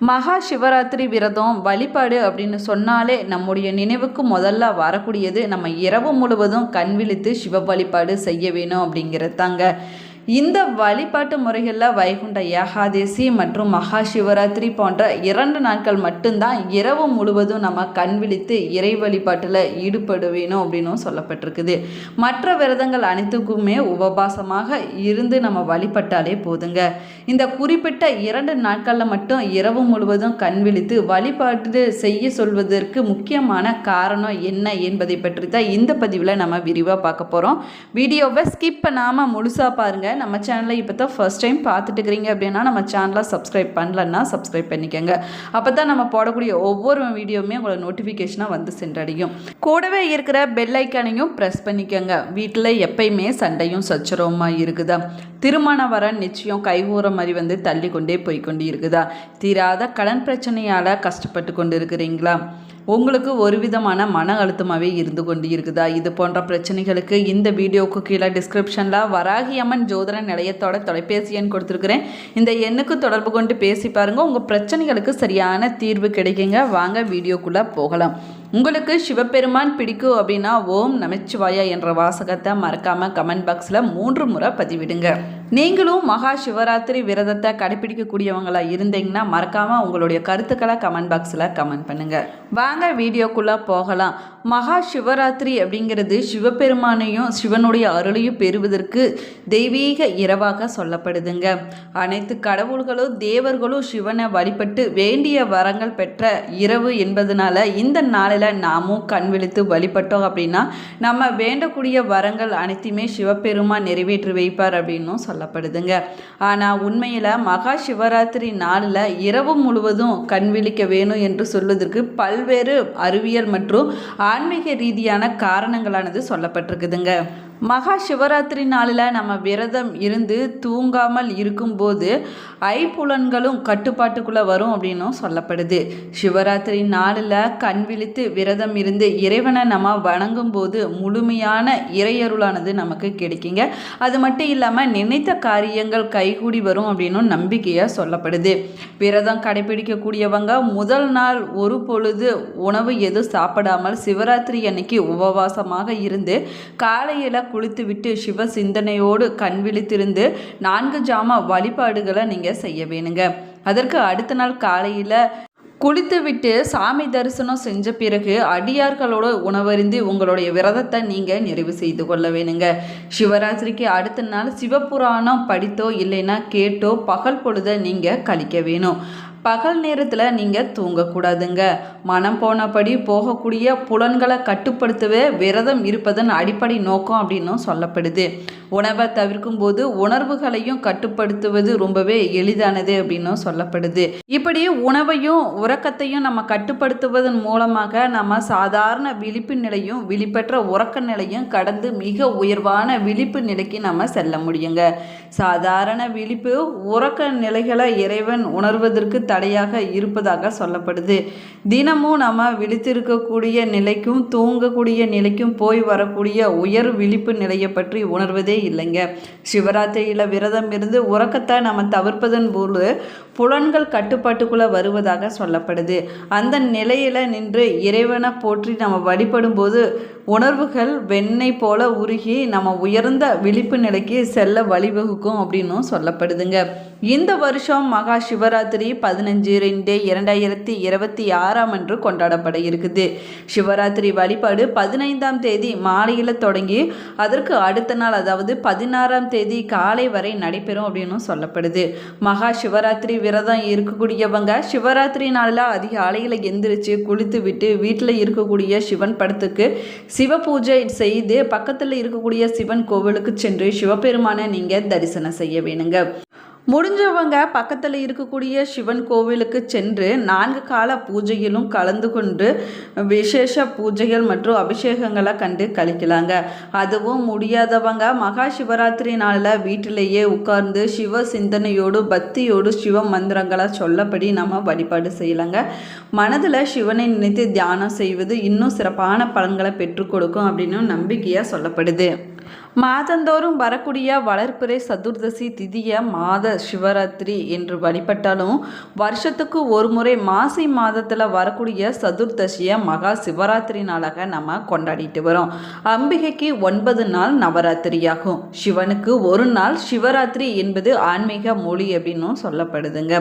மகா சிவராத்திரி விரதம் வழிபாடு அப்படின்னு சொன்னாலே நம்முடைய நினைவுக்கு முதல்ல வரக்கூடியது நம்ம இரவு முழுவதும் கண் விழித்து சிவ வழிபாடு செய்ய வேணும் அப்படிங்கிறது தாங்க. இந்த வழிபாட்டு முறைகளில் வைகுண்ட ஏகாதேசி மற்றும் மகா சிவராத்திரி போன்ற 2 நாட்கள் மட்டும்தான் இரவு முழுவதும் நம்ம கண் விழித்து இறை வழிபாட்டில் ஈடுபட வேணும் அப்படின்னும் சொல்லப்பட்டிருக்குது. மற்ற விரதங்கள் அனைத்துக்குமே உபவாசமாக இருந்து நம்ம வழிபட்டாலே போதுங்க. இந்த குறிப்பிட்ட 2 நாட்களில் மட்டும் இரவு முழுவதும் கண் விழித்து வழிபாட்டு செய்ய சொல்வதற்கு முக்கியமான காரணம் என்ன என்பதை பற்றி தான் இந்த பதிவில் நம்ம விரிவாக பார்க்க போகிறோம். வீடியோவை ஸ்கிப் பண்ணாமல் முழுசாக பாருங்கள். நம்ம சேனலை இப்போ தான் ஃபர்ஸ்ட் டைம் பார்த்துட்டு இருக்கிறீங்க அப்படின்னா நம்ம சேனலை சப்ஸ்கிரைப் பண்ணலன்னா சப்ஸ்கிரைப் பண்ணிக்கோங்க. அப்போ தான் நம்ம போடக்கூடிய ஒவ்வொரு வீடியோவுமே உங்களை நோட்டிஃபிகேஷனாக வந்து சென்றடையும். கூடவே இருக்கிற பெல் ஐக்கானையும் ப்ரெஸ் பண்ணிக்கோங்க. வீட்டில் எப்பயுமே சண்டையும் சச்சரவுமா இருக்குதா? திருமண வர நிச்சயம் கைகூற மாதிரி வந்து தள்ளி கொண்டே போய்கொண்டு இருக்குதா? தீராத கடன் பிரச்சனையால் கஷ்டப்பட்டு கொண்டு இருக்கிறீங்களா? உங்களுக்கு ஒரு விதமான மன அழுத்தமாகவே இருந்து கொண்டு இருக்குதா? இது போன்ற பிரச்சனைகளுக்கு இந்த வீடியோவுக்கு கீழே டிஸ்கிரிப்ஷனில் வராகியம்மன் ஜோதிட நிலையத்தோட தொலைபேசி எண் கொடுத்துருக்குறேன். இந்த எண்ணுக்கு தொடர்பு கொண்டு பேசி பாருங்கள். உங்கள் பிரச்சனைகளுக்கு சரியான தீர்வு கிடைக்குங்க. வாங்க வீடியோக்குள்ளே போகலாம். உங்களுக்கு சிவபெருமான் பிடிக்கும் அப்படின்னா ஓம் நமச்சிவாயா என்ற வாசகத்தை மறக்காமல் கமெண்ட் பாக்ஸில் 3 முறை பதிவிடுங்க. நீங்களும் மகா சிவராத்திரி விரதத்தை கடைபிடிக்கக்கூடியவங்களாக இருந்தீங்கன்னா மறக்காமல் உங்களுடைய கருத்துக்களை கமெண்ட் பாக்ஸில் கமெண்ட் பண்ணுங்கள். வாங்க வீடியோக்குள்ளே போகலாம். மகா சிவராத்திரி அப்படிங்கிறது சிவபெருமானையும் சிவனுடைய அருளையும் பெறுவதற்கு தெய்வீக இரவாக சொல்லப்படுதுங்க. அனைத்து கடவுள்களும் தேவர்களும் சிவனை வழிபட்டு வேண்டிய வரங்கள் பெற்ற இரவு என்பதனால இந்த நாளில் நாமும் கண் விழித்து வழிபட்டோம் அப்படின்னா நம்ம வேண்டக்கூடிய வரங்கள் அனைத்தையுமே சிவபெருமான் நிறைவேற்றி வைப்பார் அப்படின்னும் சொல்லப்படுதுங்க. ஆனால் உண்மையில் மகா சிவராத்திரி நாளில் இரவு முழுவதும் கண் விழிக்க வேணும் என்று சொல்வதற்கு பல்வேறு அறிவியல் மற்றும் ஆன்மீக ரீதியான காரணங்களானது சொல்லப்பட்டிருக்குதுங்க. மகா சிவராத்திரி நாளில் நம்ம விரதம் இருந்து தூங்காமல் இருக்கும்போது ஐப்புலன்களும் கட்டுப்பாட்டுக்குள்ளே வரும் அப்படின்னும் சொல்லப்படுது. சிவராத்திரி நாளில் கண் விழித்து விரதம் இருந்து இறைவனை நம்ம வணங்கும் போது முழுமையான இறையருளானது நமக்கு கிடைக்குங்க. அது மட்டும் இல்லாமல் நினைத்த காரியங்கள் கைகூடி வரும் அப்படின்னும் நம்பிக்கையாக சொல்லப்படுது. விரதம் கடைபிடிக்கக்கூடியவங்க முதல் நாள் ஒரு பொழுது உணவு எதுவும் சாப்பிடாமல் சிவராத்திரி அன்னைக்கு உபவாசமாக இருந்து காலையில் குளித்து விட்டு சிவ சிந்தனையோடு கண் விழித்திருந்து 4 ஜாம வழிபாடுகளை நீங்கள் செய்ய வேணுங்க. அதற்கு அடுத்த நாள் காலையில் குளித்து விட்டு சாமி தரிசனம் செஞ்ச பிறகு அடியார்களோட உணவருந்தி உங்களுடைய விரதத்தை நீங்கள் நிறைவு செய்து கொள்ள வேணுங்க. சிவராத்திரிக்கு அடுத்த நாள் சிவபுராணம் படித்தோ இல்லைன்னா கேட்டோ பகல் பொழுதை நீங்கள் கழிக்க வேணும். பகல் நேரத்தில் நீங்கள் தூங்கக்கூடாதுங்க. மனம் போனபடி போகக்கூடிய புலன்களை கட்டுப்படுத்தவே விரதம் இருப்பதன் அடிப்படை நோக்கம் அப்படின்னும் சொல்லப்படுது. உணவை தவிர்க்கும் போது உணர்வுகளையும் கட்டுப்படுத்துவது ரொம்பவே எளிதானது அப்படின்னும் சொல்லப்படுது. இப்படி உணவையும் உறக்கத்தையும் நம்ம கட்டுப்படுத்துவதன் மூலமாக நம்ம சாதாரண விழிப்பு நிலையும் விழிப்பற்ற உறக்க நிலையும் கடந்து மிக உயர்வான விழிப்பு நிலைக்கு நம்ம செல்ல முடியுங்க. சாதாரண விழிப்பு உறக்க நிலைகளை இறைவன் உணர்வதற்கு தடையாக இருப்பதாக சொல்லப்படுது. தினமும் நம்ம விழித்திருக்கக்கூடிய நிலைக்கும் தூங்கக்கூடிய நிலைக்கும் போய் வரக்கூடிய உயர் விழிப்பு நிலையை பற்றி உணர்வதே இல்லைங்க. சிவராத்திரியில் விரதம் இருந்து உறக்கத்தை நம்ம தவிர்ப்பதன் போது புலன்கள் கட்டுப்பாட்டுக்குள்ளே வருவதாக சொல்லப்படுது. அந்த நிலையில் நின்று இறைவனை போற்றி நம்ம வழிபடும் போது உணர்வுகள் வெண்ணெய் போல உருகி நம்ம உயர்ந்த விழிப்பு நிலைக்கு செல்ல வழிவகுக்கும் அப்படின்னும் சொல்லப்படுதுங்க. இந்த வருஷம் மகா சிவராத்திரி 15/2/2026 அன்று கொண்டாடப்பட இருக்குது. சிவராத்திரி வழிபாடு 15ஆம் தேதி மாலையில் தொடங்கி அதற்கு அடுத்த நாள் அதாவது 16ஆம் தேதி காலை வரை நடைபெறும் அப்படின்னும் சொல்லப்படுது. மகா சிவராத்திரி விரதம் இருக்கக்கூடியவங்க சிவராத்திரி நாளில் அதிகாலையில் எந்திரிச்சு குளித்து விட்டு வீட்டில் இருக்கக்கூடிய சிவன் படத்துக்கு சிவ பூஜை செய்து பக்கத்தில் இருக்கக்கூடிய சிவன் கோவிலுக்கு சென்று சிவபெருமானை நீங்கள் தரிசனம் செய்ய வேணுங்க. முடிஞ்சவங்க பக்கத்தில் இருக்கக்கூடிய சிவன் கோவிலுக்கு சென்று 4 கால பூஜையிலும் கலந்து கொண்டு விசேஷ பூஜைகள் மற்றும் அபிஷேகங்களை கண்டு கழிக்கலாங்க. அதுவும் முடியாதவங்க மகா சிவராத்திரி நாளில் வீட்டிலேயே உட்கார்ந்து சிவ சிந்தனையோடு பக்தியோடு சிவ மந்திரங்களை சொல்லப்படி நம்ம வழிபாடு செய்யலாங்க. மனதில் சிவனை நினைத்து தியானம் செய்வது இன்னும் சிறப்பான பலன்களை பெற்றுக் கொடுக்கும் அப்படின்னு நம்பிக்கையாக சொல்லப்படுது. மாதந்தோறும் வரக்கூடிய வளர்பிறை சதுர்தசி திதிய மாத சிவராத்திரி என்று வழிபட்டாலும் வருஷத்துக்கு ஒரு முறை மாசி மாதத்தில் வரக்கூடிய சதுர்தசியை மகா சிவராத்திரி நாளாக நம்ம கொண்டாடிட்டு வரோம். அம்பிகைக்கு 9 நாள் நவராத்திரியாகும். சிவனுக்கு ஒரு நாள் சிவராத்திரி என்பது ஆன்மீக மொழி அப்படின்னும் சொல்லப்படுதுங்க.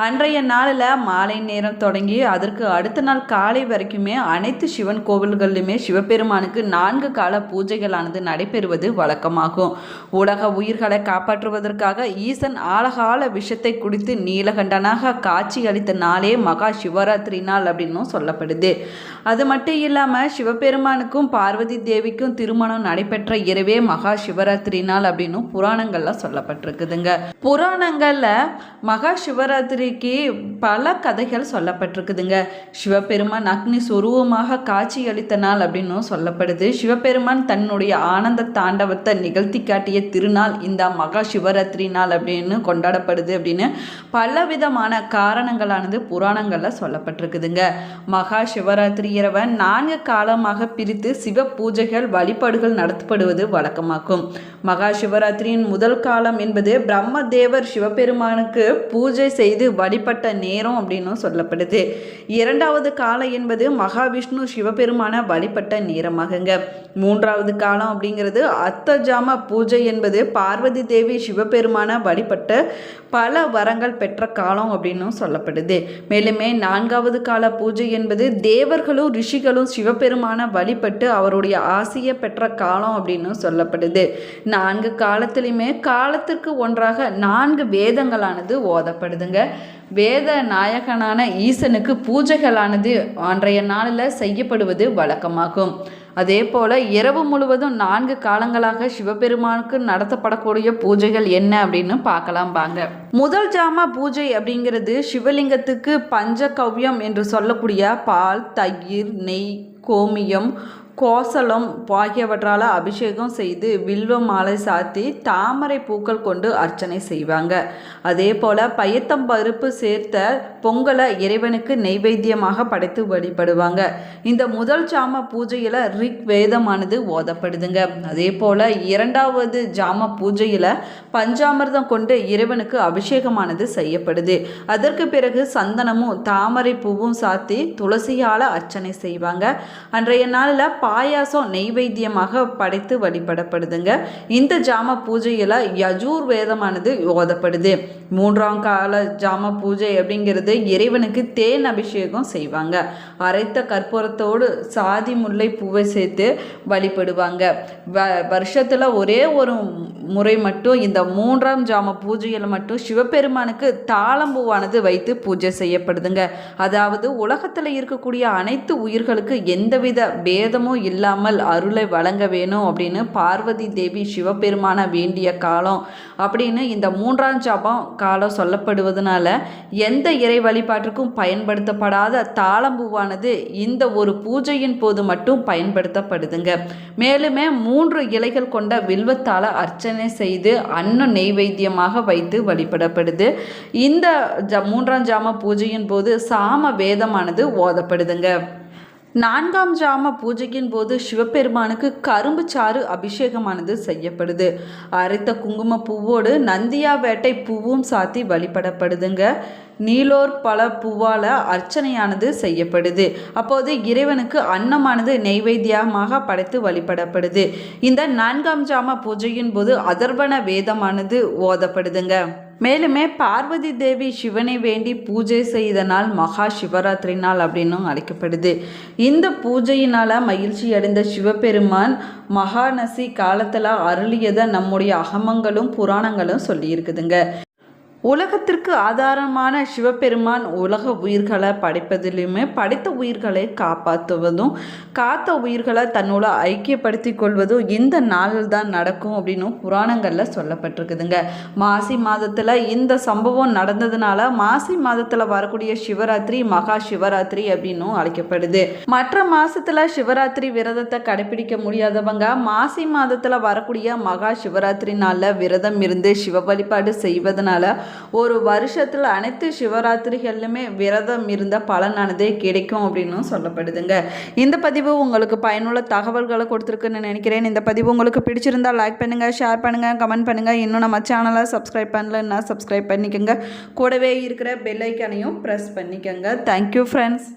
அன்றைய நாளில் மாலை நேரம் தொடங்கி அதற்கு அடுத்த நாள் காலை வரைக்குமே அனைத்து சிவன் கோவில்களிலுமே சிவபெருமானுக்கு 4 கால பூஜைகளானது நடைபெறுவது வழக்கமாகும். உலக உயிர்களை காப்பாற்றுவதற்காக ஈசன் ஆழகால விஷத்தை குடித்து நீலகண்டனாக காட்சி அளித்த நாளே மகா சிவராத்திரி நாள் அப்படின்னும் சொல்லப்படுது. அது மட்டும் இல்லாமல் சிவபெருமானுக்கும் பார்வதி தேவிக்கும் திருமணம் நடைபெற்ற இரவே மகா சிவராத்திரி நாள் அப்படின்னும் புராணங்கள்ல சொல்லப்பட்டிருக்குதுங்க. புராணங்கள்ல மகா சிவராத்திரிக்கு பல கதைகள் சொல்லப்பட்டிருக்குதுங்க. சிவபெருமான் அக்னி சொரூபமாக காட்சி அளித்த நாள் அப்படின்னும் சொல்லப்படுது. சிவபெருமான் தன்னுடைய ஆனந்த தாண்டவத்தை நிகழ்த்தி காட்டிய திருநாள் இந்த மகா சிவராத்திரி நாள் அப்படின்னு கொண்டாடப்படுது அப்படின்னு பலவிதமான காரணங்களானது புராணங்களில் சொல்லப்பட்டிருக்குதுங்க. மகா சிவராத்திரி இரவை 4 காலமாக பிரித்து சிவ பூஜைகள் வழிபாடுகள் நடத்தப்படுவது வழக்கமாகும். மகா சிவராத்திரியின் முதல் காலம் என்பது பிரம்மதேவர் சிவபெருமானுக்கு பூஜை செய்து வழிபட்ட நேரம் அப்படின்னு சொல்லப்படுது. 2வது காலம் என்பது மகாவிஷ்ணு சிவபெருமான வழிபட்ட நேரமாகுங்க. 3வது காலம் அப்படிங்கிறது அர்த்தஜாம பூஜை என்பது பார்வதி தேவி சிவபெருமான வழிபட்ட பல வரங்கள் பெற்ற காலம் அப்படின்னும் சொல்லப்படுது. மேலுமே 4வது கால பூஜை என்பது தேவர்களும் ரிஷிகளும் சிவபெருமான வழிபட்டு அவருடைய ஆசையை பெற்ற காலம் அப்படின்னு சொல்லப்படுது. 4 காலத்திலுமே காலத்திற்கு ஒன்றாக 4 வேதங்களானது ஓதப்படுதுங்க. வேத நாயகனான ஈசனுக்கு பூஜைகளானது அன்றைய நாளில் செய்யப்படுவது வழக்கமாகும். அதே போல் இரவு முழுவதும் 4 காலங்களாக சிவபெருமானுக்கு நடத்தப்படக்கூடிய பூஜைகள் என்ன அப்படின்னு பார்க்கலாம் வாங்க. முதல் ஜாம பூஜை அப்படிங்கிறது சிவலிங்கத்துக்கு பஞ்சகவ்யம் என்று சொல்லக்கூடிய பால், தயிர், நெய், கோமியம், கோசலம் ஆகியவற்றால் அபிஷேகம் செய்து வில்வ மாலை சாத்தி தாமரை பூக்கள் கொண்டு அர்ச்சனை செய்வாங்க. அதே போல் பயத்தம்பருப்பு சேர்த்த பொங்கலை இறைவனுக்கு நெய்வேத்தியமாக படைத்து வழிபடுவாங்க. இந்த முதல் ஜாம பூஜையில் ரிக் வேதமானது ஓதப்படுதுங்க. அதே போல் 2வது ஜாம பூஜையில் பஞ்சாமிர்தம் கொண்டு இறைவனுக்கு அபிஷேகமானது செய்யப்படுது. அதற்கு பிறகு சந்தனமும் தாமரை பூவும் சாத்தி துளசியால் அர்ச்சனை செய்வாங்க. அன்றைய நாளில் பாயாசம் நெய்வேத்தியமாக படைத்து வழிபடப்படுதுங்க. இந்த ஜாம பூஜையில் யஜூர் வேதமானது ஓதப்படுது. 3ஆம் கால ஜாம பூஜை அப்படிங்கிறது இறைவனுக்கு தேன் அபிஷேகம் செய்வாங்க. அரைத்த கற்பூரத்தோடு சாதி முல்லை பூவை சேர்த்து வழிபடுவாங்க. வருஷத்தில் ஒரே ஒரு முறை மட்டும் இந்த 3ஆம் ஜாம பூஜையில் மட்டும் சிவபெருமானுக்கு தாளம்பூவானது வைத்து பூஜை செய்யப்படுதுங்க. அதாவது உலகத்தில் இருக்கக்கூடிய அனைத்து உயிர்களுக்கு எந்தவித பேதமும் இல்லாமல் அருளை வழங்க வேணும் அப்படின்னு பார்வதி தேவி சிவபெருமான வேண்டிய காலம் அப்படின்னு இந்த 3ஆம் ஜாமம் காலம் சொல்லப்படுவதனால எந்த இறை வழிபாட்டுக்கும் பயன்படுத்தப்படாத தாளம்பூவானது இந்த ஒரு பூஜையின் போது மட்டும் பயன்படுத்தப்படுதுங்க. மேலுமே 3 இலைகள் கொண்ட வில்வத்தால அர்ச்சனை செய்து அன்னம் நெய்வேத்தியமாக வைத்து வழிபடப்படுது. இந்த 3ஆம் ஜாம பூஜையின் போது சாம வேதமானது ஓதப்படுதுங்க. 4ஆம் ஜாம பூஜையின் போது சிவபெருமானுக்கு கரும்பு சாறு அபிஷேகமானது செய்யப்படுது. அரைத்த குங்கும பூவோடு நந்தியா வேட்டை பூவும் சாத்தி வழிபடப்படுதுங்க. நீலோர் பல பூவால் அர்ச்சனையானது செய்யப்படுது. அப்போது இறைவனுக்கு அன்னமானது நெய்வேத்தியமாக படைத்து வழிபடப்படுது. இந்த 4ஆம் ஜாம பூஜையின் போது அதர்வன வேதமானது ஓதப்படுதுங்க. மேலுமே பார்வதி தேவி சிவனை வேண்டி பூஜை செய்த நாள் மகா சிவராத்திரி நாள் அப்படின்னும் அழைக்கப்படுது. இந்த பூஜையினால் மகிழ்ச்சி அடைந்த சிவபெருமான் மகாநசி காலத்தில் அருளியதை நம்முடைய அகமங்களும் புராணங்களும் சொல்லியிருக்குதுங்க. உலகத்திற்கு ஆதாரமான சிவபெருமான் உலக உயிர்களை படைப்பதிலுமே படைத்த உயிர்களை காப்பாற்றுவதும் காத்த உயிர்களை தன்னோட ஐக்கியப்படுத்தி கொள்வதும் இந்த நாளில் தான் நடக்கும் அப்படின்னும் புராணங்களில் சொல்லப்பட்டிருக்குதுங்க. மாசி மாதத்தில் இந்த சம்பவம் நடந்ததுனால மாசி மாதத்தில் வரக்கூடிய சிவராத்திரி மகா சிவராத்திரி அப்படின்னும் அழைக்கப்படுது. மற்ற மாதத்தில் சிவராத்திரி விரதத்தை கடைபிடிக்க முடியாதவங்க மாசி மாதத்தில் வரக்கூடிய மகா சிவராத்திரி நாளில் விரதம் இருந்து சிவ வழிபாடு செய்வதனால ஒரு வருஷத்தில் அனைத்து சிவராத்திரிகளிலுமே விரதம் இருந்த பலனானதே கிடைக்கும் அப்படின்னும் சொல்லப்படுதுங்க. இந்த பதிவு உங்களுக்கு பயனுள்ள தகவல்களை கொடுத்துருக்குன்னு நினைக்கிறேன். இந்த பதிவு உங்களுக்கு பிடிச்சிருந்தால் லைக் பண்ணுங்கள், ஷேர் பண்ணுங்கள், கமெண்ட் பண்ணுங்கள். இன்னும் நம்ம சேனலை சப்ஸ்கிரைப் பண்ணலன்னா சப்ஸ்கிரைப் பண்ணிக்கோங்க. கூடவே இருக்கிற பெல் ஐக்கானையும் ப்ரெஸ் பண்ணிக்கோங்க. Thank you friends.